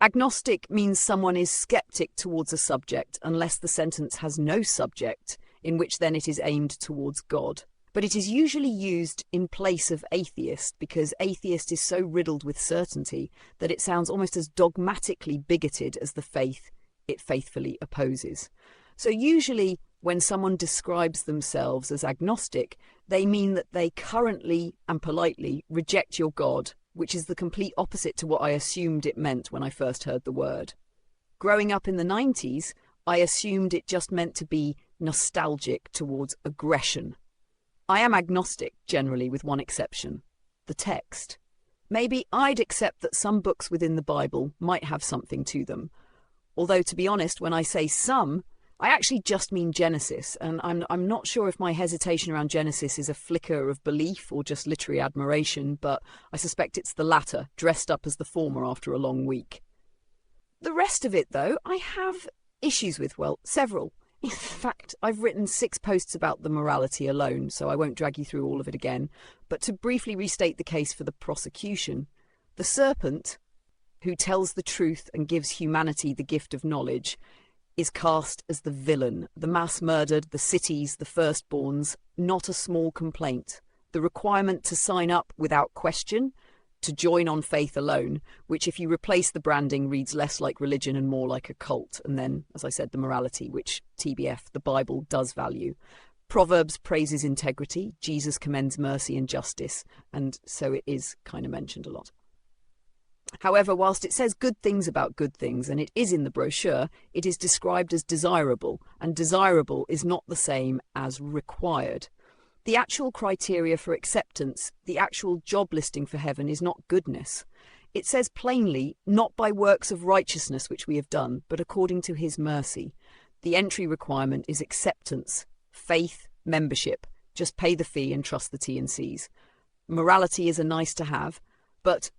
Agnostic means someone is skeptic towards a subject unless the sentence has no subject, in which then it is aimed towards God. But it is usually used in place of atheist because atheist is so riddled with certainty that it sounds almost as dogmatically bigoted as the faith it faithfully opposes. So usually when someone describes themselves as agnostic, they mean that they currently and politely reject your God, which is the complete opposite to what I assumed it meant when I first heard the word. Growing up in the 90s, I assumed it just meant to be nostalgic towards aggression. I am agnostic, generally, with one exception: the text. Maybe I'd accept that some books within the Bible might have something to them. Although, to be honest, when I say some, I actually just mean Genesis, and I'm not sure if my hesitation around Genesis is a flicker of belief or just literary admiration, but I suspect it's the latter, dressed up as the former after a long week. The rest of it, though, I have issues with, well, several. In fact, I've written 6 posts about the morality alone, so I won't drag you through all of it again. But to briefly restate the case for the prosecution, the serpent, who tells the truth and gives humanity the gift of knowledge, is cast as the villain, the mass murdered, the cities, the firstborns, not a small complaint. The requirement to sign up without question, to join on faith alone, which if you replace the branding reads less like religion and more like a cult. And then, as I said, the morality, which TBF, the Bible, does value. Proverbs praises integrity, Jesus commends mercy and justice, and so it is kind of mentioned a lot. However, whilst it says good things about good things, and it is in the brochure, it is described as desirable, and desirable is not the same as required. The actual criteria for acceptance, the actual job listing for heaven, is not goodness. It says plainly, not by works of righteousness which we have done, but according to his mercy. The entry requirement is acceptance, faith, membership. Just pay the fee and trust the T&Cs. Morality is a nice to have, but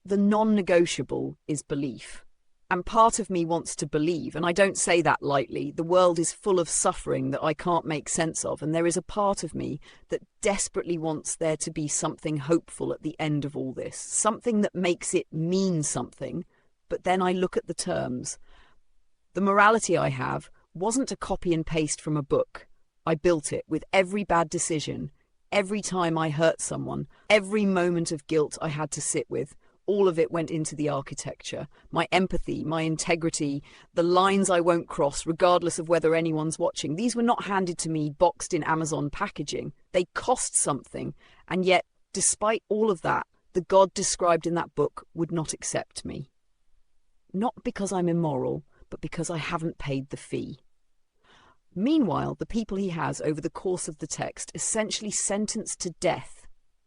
the non-negotiable is belief. And part of me wants to believe, and I don't say that lightly. The world is full of suffering that I can't make sense of, and there is a part of me that desperately wants there to be something hopeful at the end of all this, something that makes it mean something. But then I look at the terms. The morality I have wasn't a copy and paste from a book. I built it with every bad decision, every time I hurt someone, every moment of guilt I had to sit with. All of it went into the architecture. My empathy, my integrity, the lines I won't cross, regardless of whether anyone's watching. These were not handed to me boxed in Amazon packaging. They cost something. And yet, despite all of that, the God described in that book would not accept me. Not because I'm immoral, but because I haven't paid the fee. Meanwhile, the people he has over the course of the text essentially sentenced to death,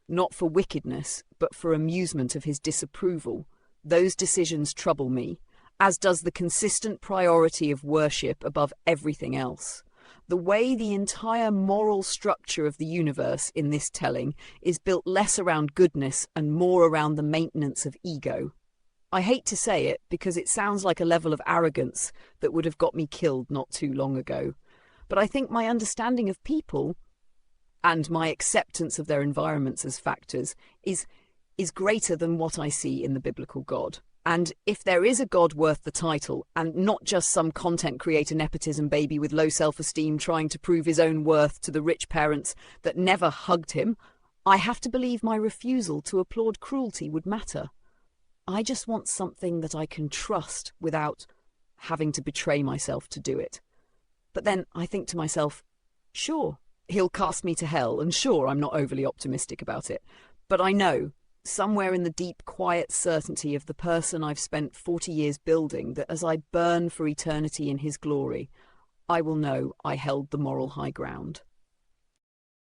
not for wickedness, but for amusement of his disapproval. Those decisions trouble me, as does the consistent priority of worship above everything else. The way the entire moral structure of the universe in this telling is built less around goodness and more around the maintenance of ego. I hate to say it because it sounds like a level of arrogance that would have got me killed not too long ago. But I think my understanding of people and my acceptance of their environments as factors is greater than what I see in the biblical God. And if there is a God worth the title, and not just some content creator nepotism baby with low self-esteem trying to prove his own worth to the rich parents that never hugged him, I have to believe my refusal to applaud cruelty would matter. I just want something that I can trust without having to betray myself to do it. But then I think to myself, sure, he'll cast me to hell, and sure, I'm not overly optimistic about it. But I know, somewhere in the deep, quiet certainty of the person I've spent 40 years building, that as I burn for eternity in his glory, I will know I held the moral high ground.